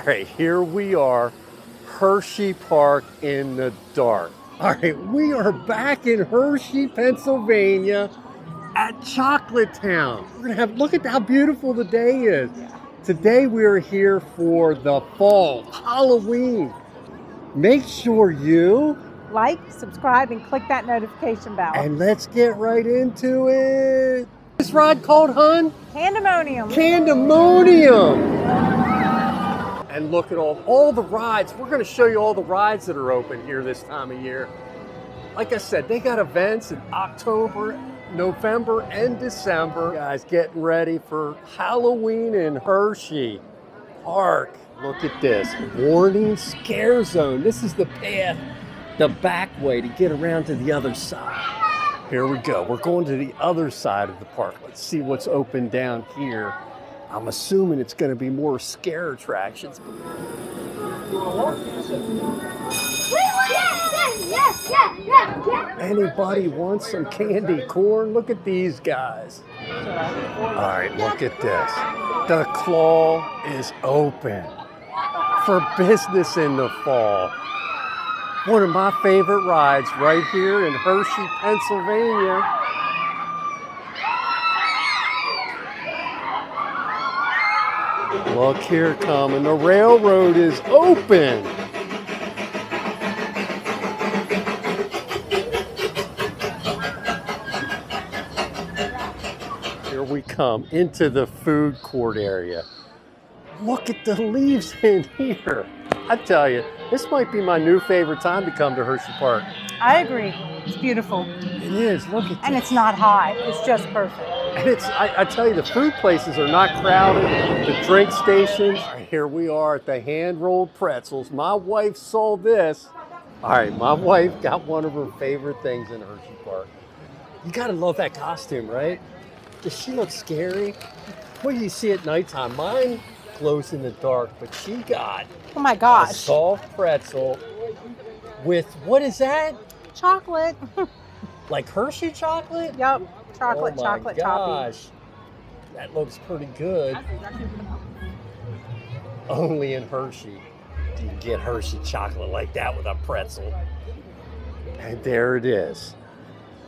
All right, here we are, Hersheypark in the dark. All right, we are back in Hershey, Pennsylvania at Chocolate Town. We're gonna have, look at how beautiful the day is. Today we are here for the fall, Halloween. Make sure you like, subscribe, and click that notification bell. And let's get right into it. This ride called, hun? Candemonium. Candemonium. And look at all the rides. We're going to show you all the rides that are open here this time of year. Like I said, they got events in October, November, and December. Guys, getting ready for Halloween in Hershey Park. Look at this. Warning scare zone. This is the path, the back way to get around to the other side. Here we go. We're going to the other side of the park. Let's see what's open down here. I'm assuming it's going to be more scare attractions. Anybody want some candy corn? Look at these guys. All right, look at this. The claw is open for business in the fall. One of my favorite rides right here in Hershey, Pennsylvania. Look here coming, the railroad is open. Here we come into the food court area. Look at the leaves in here. I tell you, this might be my new favorite time to come to Hershey Park. I agree. It's beautiful. It is. Look at And this. It's not high. It's just perfect. And it's, I tell you, the food places are not crowded. The drink stations. All right, here we are at the hand-rolled pretzels. My wife saw this. All right, my wife got one of her favorite things in Hershey Park. You gotta love that costume, right? Does she look scary? What do you see at nighttime? Mine glows in the dark, but she got Oh my a gosh. soft pretzel with, what is that? Chocolate. Like Hershey chocolate? Yep. Chocolate, oh my chocolate gosh. topping. That looks pretty good. Only in Hershey do you get Hershey chocolate like that with a pretzel. And there it is.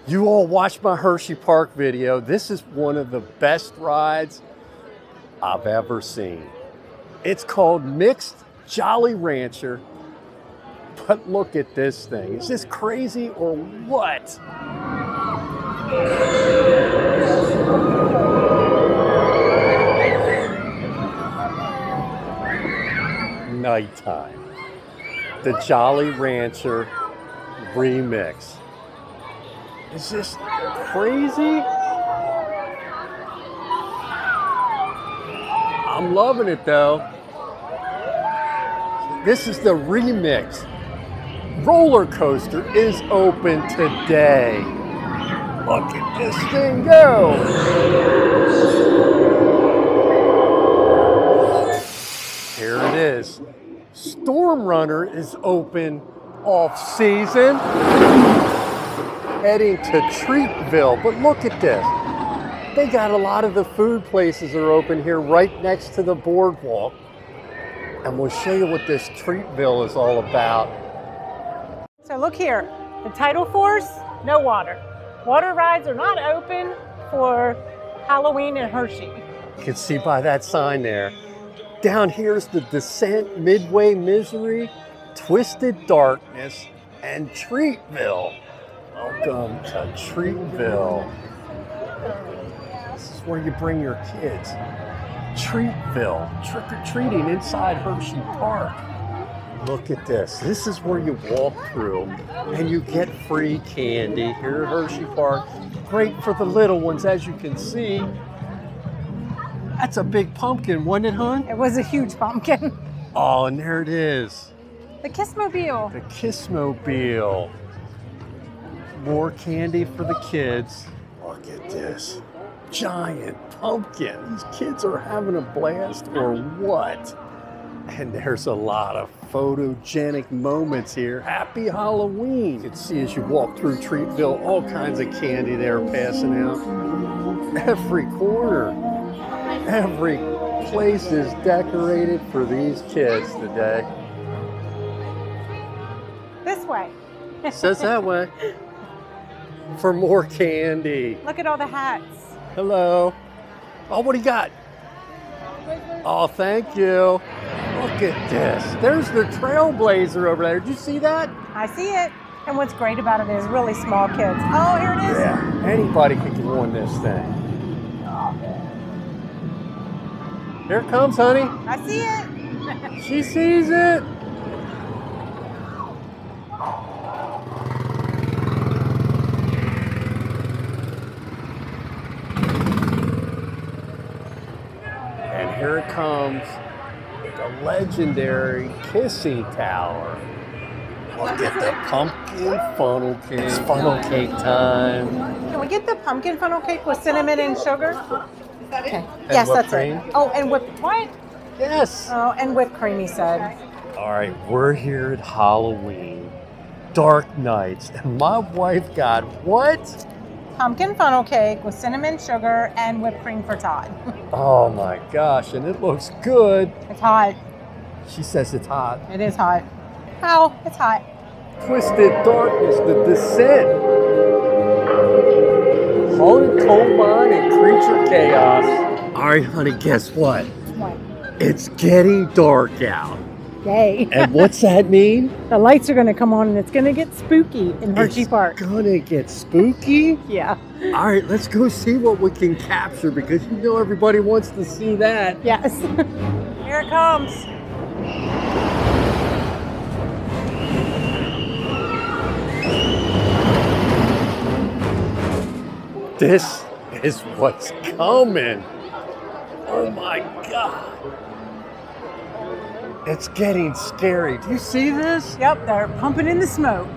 You all watched my Hershey Park video. This is one of the best rides I've ever seen. It's called Mixed Jolly Rancher. But look at this thing. Is this crazy or what? Nighttime. The Jolly Rancher remix. Is this crazy? I'm loving it though. This is the remix. Roller coaster is open today. Look at this thing go. Here it is. Storm Runner is open off season. Heading to Treatville, but look at this. They got a lot of the food places are open here right next to the boardwalk. And we'll show you what this Treatville is all about. So look here. The tidal force, no water. Water rides are not open for Halloween in Hershey. You can see by that sign there. Down here's the Descent, Midway Misery, Twisted Darkness, and Treatville. Welcome to Treatville. This is where you bring your kids. Treatville, trick-or-treating inside Hershey Park. Look at this. This is where you walk through and you get free candy here at Hershey Park. Great for the little ones, as you can see. That's a big pumpkin, wasn't it, hon? It was a huge pumpkin. Oh, and there it is. The Kissmobile. The Kissmobile. More candy for the kids. Look at this. Giant pumpkin. These kids are having a blast or what? And there's a lot of photogenic moments here. Happy Halloween. You can see as you walk through Treatville, all kinds of candy there passing out. Every corner, every place is decorated for these kids today. This way. Says that way. For more candy. Look at all the hats. Hello. Oh, what do you got? Oh, thank you. Look at this. There's the Trailblazer over there. Did you see that? I see it. And what's great about it is really small kids. Oh, here it is. Yeah, anybody can get on this thing. Here it comes, honey. I see it. She sees it. And here it comes, the legendary Kissing Tower. Look at the pumpkin funnel cake. It's funnel cake time. Can we get the pumpkin funnel cake with cinnamon and sugar? Okay. And Yes, whipped that's cream? it. Oh, and whipped what? Yes. Oh, and whipped cream, he said. All right, we're here at Halloween, Dark Nights, and my wife got what? Pumpkin funnel cake with cinnamon, sugar, and whipped cream for Todd. Oh my gosh, and it looks good. It's hot. She says it's hot. It is hot. Oh, it's hot. Twisted Darkness, The Descent. Haunted Coal Mine and Creature Chaos. All right, honey, guess what? What? It's getting dark out. Yay. And what's that mean? The lights are going to come on and it's going to get spooky in Hersheypark. It's gonna get spooky? Yeah. All right, let's go see what we can capture because you know everybody wants to see that. Yes. Here it comes. This is what's coming. Oh my God. It's getting scary. Do you see this? Yep, they're pumping in the smoke.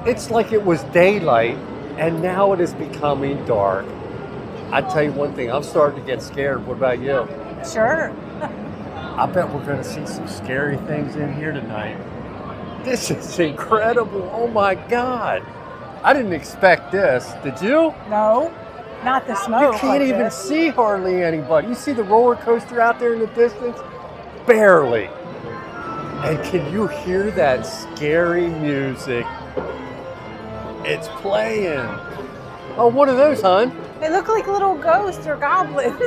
It's like it was daylight and now it is becoming dark. I tell you one thing, I'm starting to get scared. What about you? Sure. I bet we're gonna see some scary things in here tonight. This is incredible. Oh my God. I didn't expect this. Did you? No, not the smoke. You can't like even this. see hardly anybody. You see the roller coaster out there in the distance? Barely. And can you hear that scary music? It's playing. Oh, what are those, hon? They look like little ghosts or goblins.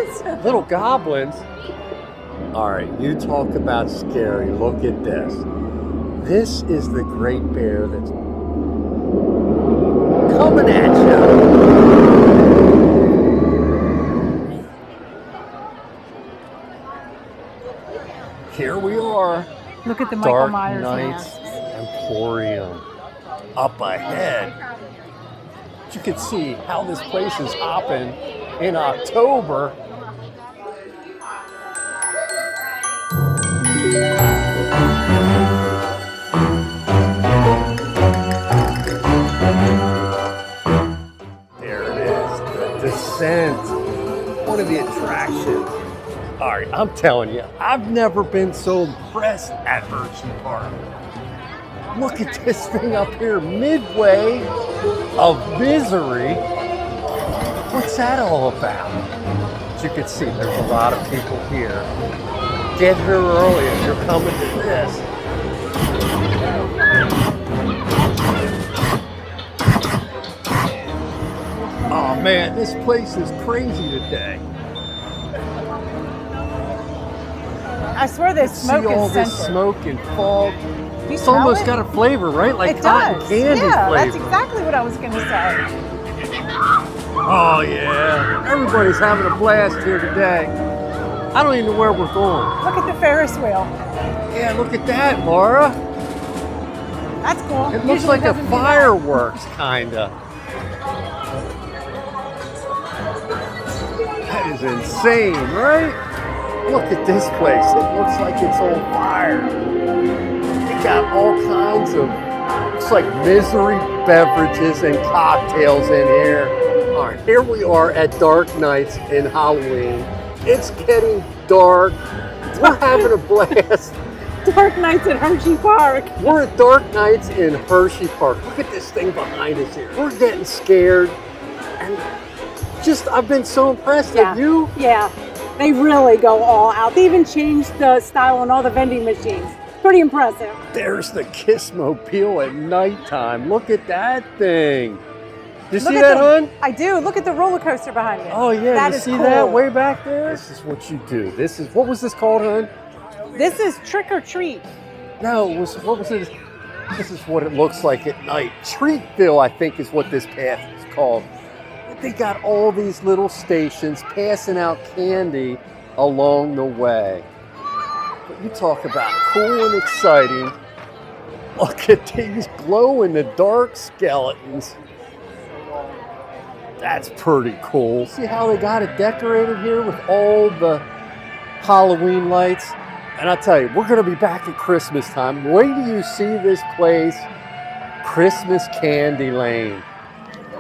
Little goblins? All right, you talk about scary. Look at this. This is the great bear that's coming at you. Here we are. Look at the Michael Dark Myers Nights mask. Emporium. Up ahead. You can see how this place is hopping in October. There it is, the Descent, one of the attractions. All right, I'm telling you, I've never been so impressed at Hersheypark. Look at this thing up here, midway of misery. What's that all about? As you can see, there's a lot of people here. Get here early if you're coming to this. Oh man, this place is crazy today. I swear this smoke See all is this scented. smoke and fog. Do you It's smell almost it? got a flavor, right? Like It cotton does. candy Yeah, flavor. that's exactly what I was going to say. Oh yeah, everybody's having a blast here today. I don't even know where we're going. Look at the Ferris wheel. Yeah, look at that, Laura. That's cool. It looks Usually like a doesn't do that. fireworks, kinda. That is insane, right? Look at this place. It looks like it's on fire. They got all kinds of, looks like misery beverages and cocktails in here. All right, here we are at Dark Nights in Halloween. It's getting dark. We're having a blast. Dark Nights at Hersheypark. We're at Dark Nights in Hersheypark. Look at this thing behind us here. We're getting scared. And just, I've been so impressed at you. Yeah. They really go all out. They even changed the style on all the vending machines. Pretty impressive. There's the Kissmobile at nighttime. Look at that thing. You see that, hon? I do. Look at the roller coaster behind you. Oh yeah, that you is see cool. that way back there? This is what you do. This is, what was this called, hon? This is Trick or Treat. No, what was it? This is what it looks like at night. Treatville, I think, is what this path is called. They got all these little stations passing out candy along the way. But you talk about cool and exciting. Look at these glow-in-the-dark skeletons. That's pretty cool. See how they got it decorated here with all the Halloween lights? And I'll tell you, we're gonna be back at Christmas time. Wait till you see this place, Christmas Candy Lane.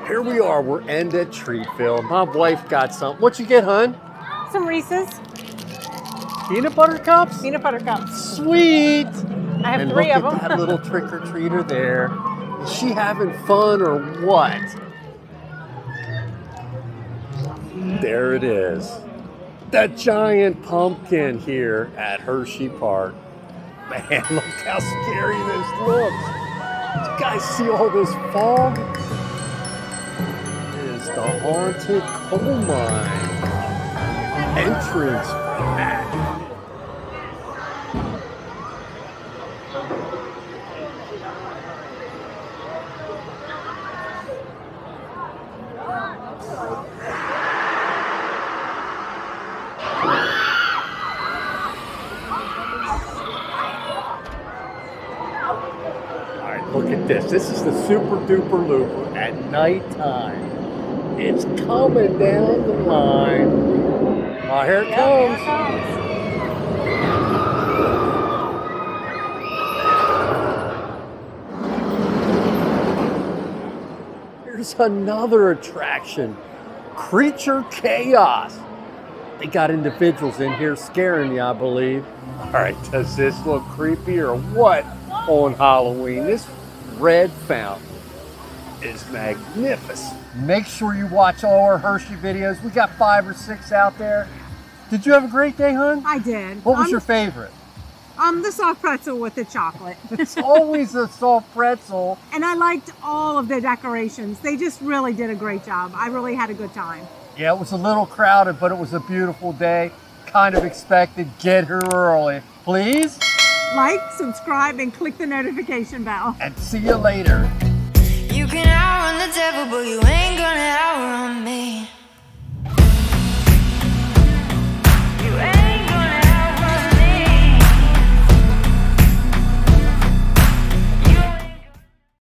Here we are, we're end at Treatville. My wife got something. What'd you get, hon? Some Reese's. Peanut butter cups? Peanut butter cups. Sweet. I have and 3 of them. Look at that little trick-or-treater there. Is she having fun or what? There it is. That giant pumpkin here at Hersheypark. Man, look how scary this looks. Did you guys see all this fog? It is the haunted coal mine entrance back. Look at this. This is the Super Duper Looper at nighttime. It's coming down the line. Oh, here it comes. Here's another attraction. Creature Chaos. They got individuals in here scaring you, I believe. All right, does this look creepy or what on Halloween? This red fountain is magnificent. Make sure you watch all our Hershey videos. We got 5 or 6 out there. Did you have a great day, hon? I did. What was your favorite? The soft pretzel with the chocolate. It's always a soft pretzel. And I liked all of the decorations. They just really did a great job. I really had a good time. Yeah, it was a little crowded, but it was a beautiful day. Kind of expected. Get here early. Please? Like, subscribe, and click the notification bell. And see you later. You can outrun the devil, but you ain't gonna outrun me.